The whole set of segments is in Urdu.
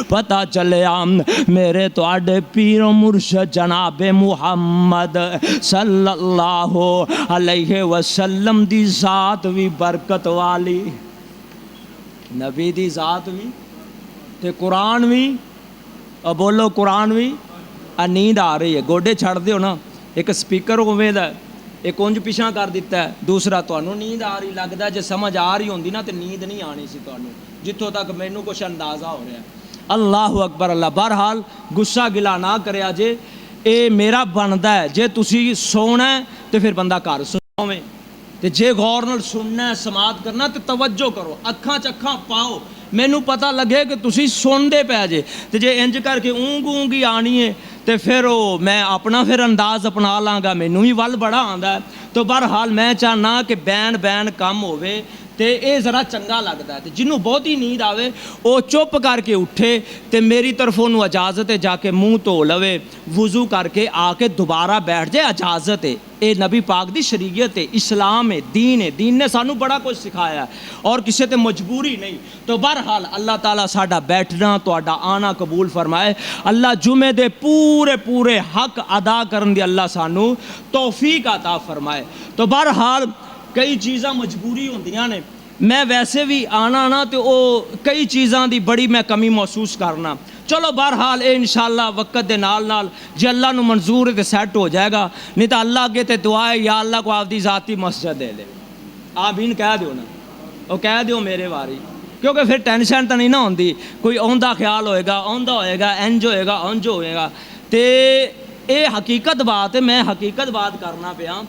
پتہ چلیا میرے تواڈے پیر و مرشد جناب محمد صلی اللہ علیہ وسلم دی ذات بھی برکت والی، نبی دی ذات بھی تے قرآن بھی، اور بولو قرآن بھی۔ نیند آ رہی ہے، گوڈے چھڑ دیو نا، ایک سپیکر ہوے دا ایک اونج پیچھا کر دیتا ہے، دوسرا تانوں نیند آ رہی لگدا جے سمجھ آ رہی ہوندی نا تے نیند نہیں آنی سی تانوں، جتھوں تک مینوں کچھ اندازہ ہو رہا ہے۔ اللہ اکبر اللہ۔ بہرحال غصہ گلا نہ کریا جے، اے میرا بندا ہے، جے تسی سونا ہے تے پھر بندہ گھر سوویں، تے جے غور نال سننا ہے سماعت کرنا تے توجہ کرو، اکھاں چ اکھاں پاؤ، مینوں پتہ لگے کہ تسی سن دے پے جے، تے جے انج کر کے اونگ اونگی آنی ہے تے پھر میں اپنا پھر انداز اپنا لاں گا، مینوں بھی ول بڑا آندا ہے۔ تو بہرحال میں چاہنا کہ بین کم ہوے تے اے ذرا چنگا لگدا ہے، تے جنوں بہتی نیند آوے او چپ کر کے اٹھے تے میری طرف انہوں اجازت ہے جا کے منہ دھو لوے، وضو کر کے آ کے دوبارہ بیٹھ جائے، اجازت ہے، اے نبی پاک دی شریعت ہے، اسلام ہے، دین نے سانوں بڑا کچھ سکھایا ہے اور کسے تے مجبوری نہیں۔ تو بہرحال اللہ تعالیٰ ساڈا بیٹھنا تہاڈا آنا قبول فرمائے، اللہ جمعے دے پورے حق ادا کرن دی اللہ سانوں توفیق عطا فرمائے۔ تو بہرحال کئی چیزاں مجبوری ہوندیاں نے، میں ویسے بھی آنا نا تو او کئی چیزاں دی بڑی میں کمی محسوس کرنا، چلو بہرحال اے انشاءاللہ وقت دے نال جے اللہ نو منظور ہے تے سیٹ ہو جائے گا، نہیں تو اللہ اگے تے دعا ہے یا اللہ کو آپ دی ذاتی مسجد دے دے، آمین کہہ دیو نا، او کہہ دیو میرے واری، کیونکہ پھر ٹینشن تو نہیں نہ ہوندی، کوئی اوندا خیال ہوئے گا، اوندا ہوئے گا، انج ہوئے گا، انج ہوئے گا، تے اے حقیقت بات ہے، میں حقیقت بات کرنا پیا۔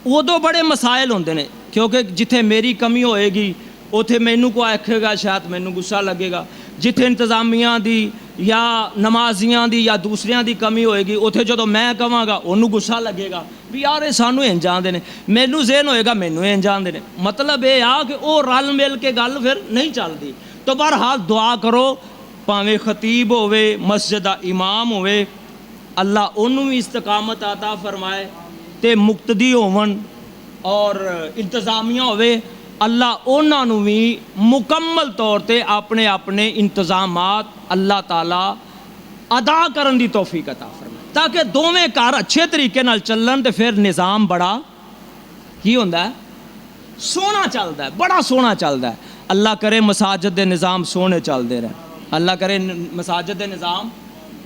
ادو بڑے مسائل ہوندے نے، کیونکہ جتھے میری کمی ہوئے گی اوتھے مینوں کو آکھے گا شاید مینوں غصہ لگے گا، جتھے انتظامیہ دی یا نمازیاں دی یا دوسریاں دی کمی ہوئے گی اوتھے جدوں میں کہاں گا انہوں غصہ لگے گا بھی یار اے سانوں انج آندے نے، مینوں ذہن ہوئے گا مینوں انج آندے نے، مطلب یہ آ کہ او رل مل کے گل پھر نہیں چلدی۔ تو بہرحال دعا کرو، پاویں خطیب ہوئے، مسجد دا امام ہوئے، اللہ انہوں بھی استقامت عطا فرمائے، تے مقتدی ہون اور انتظامیہ ہوئے، اللہ انہاں نوں بھی مکمل طور تے اپنے اپنے انتظامات اللہ تعالیٰ ادا کرن دی توفیق عطا فرمائے، تاکہ دوویں کار اچھے طریقے نال چلن تے پھر نظام بڑا کی ہوندا ہے، سونا چلدا ہے، بڑا سونا چلدا ہے۔ اللہ کرے مساجد دے نظام سونے چلدے رہے، اللہ کرے مساجد دے نظام،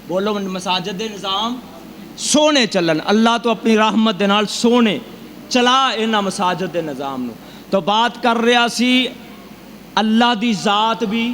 بولو مساجد دے نظام سونے چلن، اللہ تو اپنی رحمت دے نال سونے چلا انہاں مساجد دے نظام نو۔ تو بات کر رہا سی اللہ دی ذات بھی